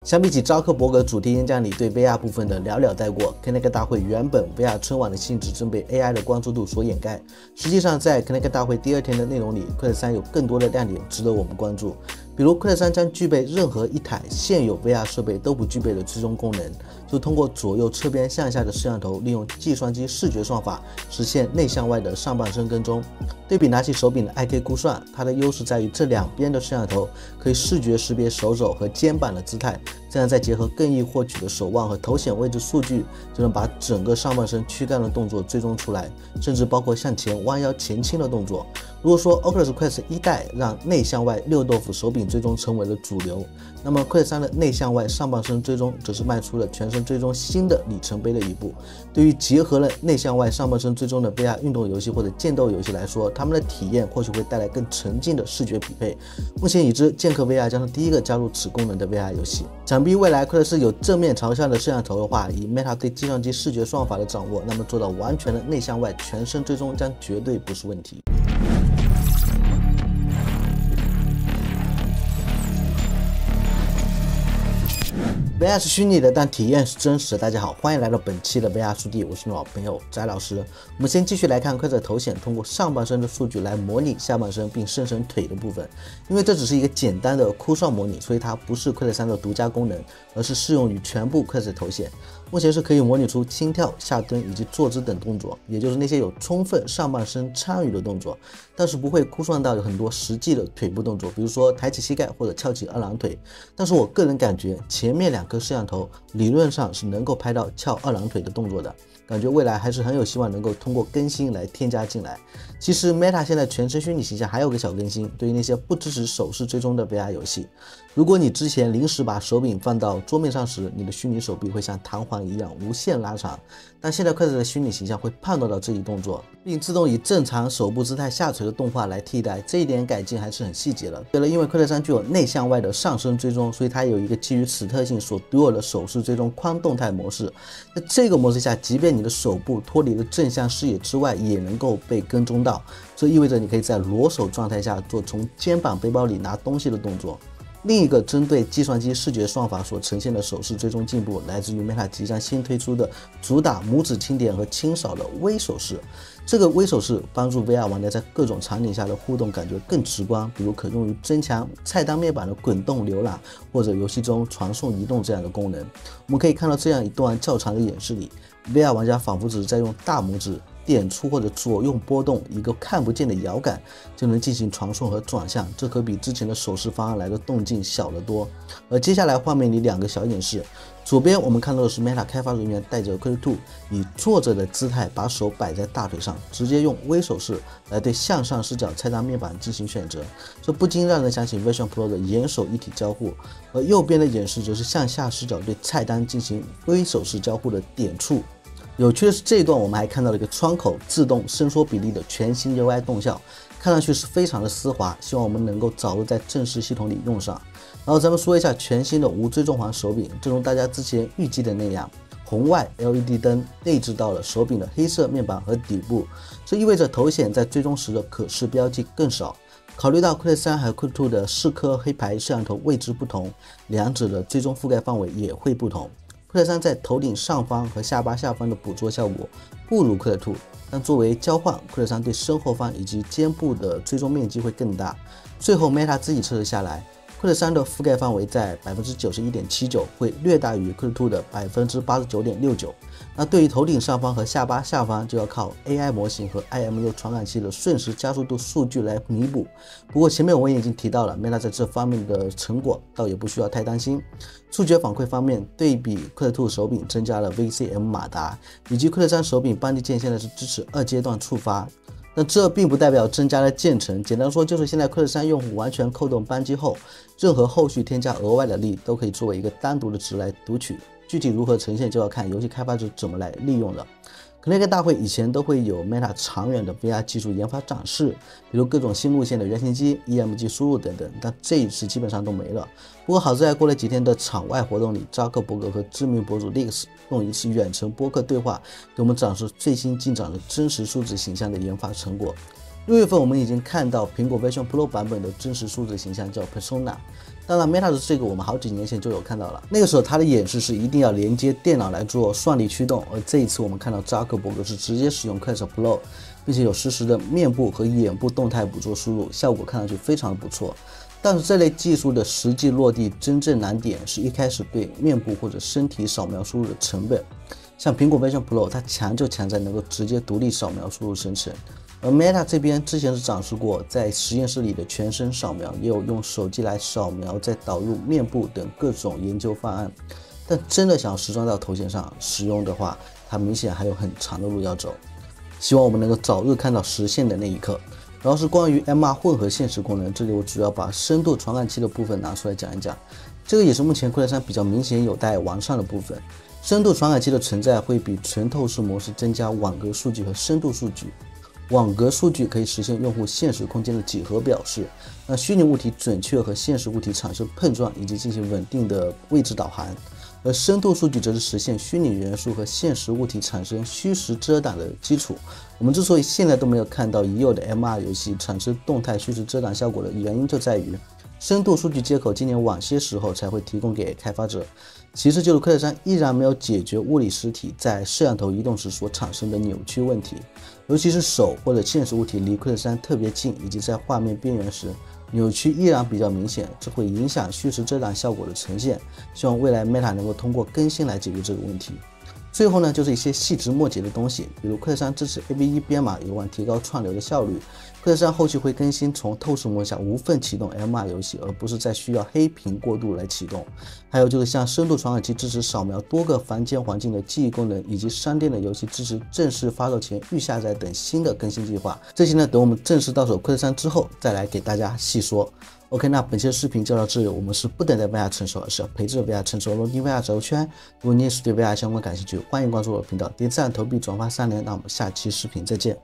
相比起扎克伯格主题演讲里对 VR 部分的寥寥带过 ，Connect 大会原本 VR 春晚的性质正被 AI 的关注度所掩盖。实际上，在 Connect 大会第2天的内容里 ，Quest 3有更多的亮点值得我们关注。比如 Quest 3将具备任何一台现有 VR 设备都不具备的追踪功能，就通过左右侧边向下的摄像头，利用计算机视觉算法实现内向外的上半身跟踪。对比拿起手柄的 IK 估算，它的优势在于这两边的摄像头可以视觉识别手肘和肩膀的姿态，这样再结合更易获取的手腕和头显位置数据，就能把整个上半身躯干的动作追踪出来，甚至包括向前弯腰前倾的动作。如果说 Oculus Quest 1代让内向外六豆腐手柄追踪成为了主流，那么 Quest 3的内向外上半身追踪则是迈出了全身追踪新的里程碑的一步。对于结合了内向外上半身追踪的 VR 运动游戏或者剑斗游戏来说，他们的体验或许会带来更沉浸的视觉匹配。目前已知剑客 VR 将是第一个加入此功能的 VR 游戏。想必未来 Quest 有正面朝向的摄像头的话，以 Meta 对计算机视觉算法的掌握，那么做到完全的内向外全身追踪将绝对不是问题。VR 是虚拟的，但体验是真实的。大家好，欢迎来到本期的 VR 速递，我是你老朋友翟老师。我们先继续来看Quest头显通过上半身的数据来模拟下半身并生成腿的部分。因为这只是一个简单的枯算模拟，所以它不是Quest 3的独家功能，而是适用于全部Quest头显。目前是可以模拟出轻跳、下蹲以及坐姿等动作，也就是那些有充分上半身参与的动作，但是不会估算到有很多实际的腿部动作，比如说抬起膝盖或者翘起二郎腿。但是我个人感觉前面2颗摄像头理论上是能够拍到翘二郎腿的动作的，感觉未来还是很有希望能够通过更新来添加进来。其实 Meta 现在全身虚拟形象还有个小更新，对于那些不支持手势追踪的 VR 游戏，如果你之前临时把手柄放到桌面上时，你的虚拟手臂会像弹簧一样无限拉长，但现在Quest的虚拟形象会判断到这一动作，并自动以正常手部姿态下垂的动画来替代，这一点改进还是很细节的。对了，因为Quest 3具有内向外的上身追踪，所以它有一个基于此特性所独有的手势追踪宽动态模式。在这个模式下，即便你的手部脱离了正向视野之外，也能够被跟踪到，这意味着你可以在裸手状态下做从肩膀背包里拿东西的动作。另一个针对计算机视觉算法所呈现的手势追踪进步，来自于 Meta 即将新推出的主打拇指轻点和轻扫的微手势。这个微手势帮助 VR 玩家在各种场景下的互动感觉更直观，比如可用于增强菜单面板的滚动浏览，或者游戏中传送移动这样的功能。我们可以看到这样一段较长的演示里， VR 玩家仿佛只是在用大拇指点出或者左右拨动一个看不见的摇杆，就能进行传送和转向，这可比之前的手势方案来的动静小得多。而接下来画面里2个小演示，左边我们看到的是 Meta 开发人员带着 Quest 2以坐着的姿态把手摆在大腿上，直接用微手势来对向上视角菜单面板进行选择，这不禁让人想起 Vision Pro 的眼手一体交互。而右边的演示则是向下视角对菜单进行微手势交互的点触。有趣的是，这一段我们还看到了一个窗口自动伸缩比例的全新 UI 动效，看上去是非常的丝滑，希望我们能够早日在正式系统里用上。然后咱们说一下全新的无追踪环手柄，正如大家之前预计的那样，红外 LED 灯内置到了手柄的黑色面板和底部，这意味着头显在追踪时的可视标记更少。考虑到 Quest 3和 Quest 2的4颗黑牌摄像头位置不同，两者的追踪覆盖范围也会不同。Quest 3在头顶上方和下巴下方的捕捉效果不如 Quest 2，但作为交换 ，Quest 3对身后方以及肩部的追踪面积会更大。最后 Meta 自己测试下来，Quest 3的覆盖范围在 91.79%， 会略大于 Quest 2的 89.69%。那对于头顶上方和下巴下方，就要靠 AI 模型和 IMU 传感器的瞬时加速度数据来弥补。不过前面我也已经提到了 ，Meta 在这方面的成果倒也不需要太担心。触觉反馈方面，对比 Quest 2手柄增加了 VCM 马达，以及 Quest 3手柄扳机键现在是支持2阶段触发。那这并不代表增加了键程，简单说就是现在 Quest 3用户完全扣动扳机后，任何后续添加额外的力都可以作为一个单独的值来读取。具体如何呈现就要看游戏开发者怎么来利用了。Connect 大会以前都会有 Meta 长远的 VR 技术研发展示，比如各种新路线的原型机、EMG 输入等等，但这一次基本上都没了。不过好在过了几天的场外活动里，扎克伯格和知名博主 Leaks 用一次远程播客对话，给我们展示最新进展的真实数字形象的研发成果。6月份我们已经看到苹果 Vision Pro 版本的真实数字形象叫 Persona，当然 Meta 的这个我们好几年前就有看到了，那个时候它的演示是一定要连接电脑来做算力驱动，而这一次我们看到扎克伯格是直接使用 Quest Pro， 并且有实时的面部和眼部动态捕捉输入，效果看上去非常的不错。但是这类技术的实际落地真正难点是一开始对面部或者身体扫描输入的成本。像苹果 Vision Pro 它强就强在能够直接独立扫描输入生成，而 Meta 这边之前是展示过在实验室里的全身扫描，也有用手机来扫描再导入面部等各种研究方案，但真的想实装到头显上使用的话，它明显还有很长的路要走。希望我们能够早日看到实现的那一刻。然后是关于 MR 混合现实功能，这里我主要把深度传感器的部分拿出来讲一讲，这个也是目前Quest 3比较明显有待完善的部分。深度传感器的存在会比纯透视模式增加网格数据和深度数据。网格数据可以实现用户现实空间的几何表示，让虚拟物体准确和现实物体产生碰撞以及进行稳定的位置导航。而深度数据则是实现虚拟元素和现实物体产生虚实遮挡的基础。我们之所以现在都没有看到已有的 MR 游戏产生动态虚实遮挡效果的原因就在于，深度数据接口今年晚些时候才会提供给开发者。其次就是 Quest 3依然没有解决物理实体在摄像头移动时所产生的扭曲问题，尤其是手或者现实物体离Quest 3特别近，以及在画面边缘时，扭曲依然比较明显，这会影响虚实遮挡效果的呈现。希望未来 Meta 能够通过更新来解决这个问题。最后呢，就是一些细枝末节的东西，比如Quest 3支持 AV1 编码，有望提高串流的效率。Quest 3后期会更新从透视模式下无缝启动 MR 游戏，而不是再需要黑屏过渡来启动。还有就是像深度传感器支持扫描多个房间环境的记忆功能，以及商店的游戏支持正式发售前预下载等新的更新计划。这些呢，等我们正式到手Quest 3之后再来给大家细说。OK， 那本期的视频就到这里。我们是不等待 VR 成熟，而是要陪着 VR 成熟，落地 VR 轴圈。如果你也是对 VR 相关感兴趣，欢迎关注我的频道，点赞、投币、转发3连。那我们下期视频再见。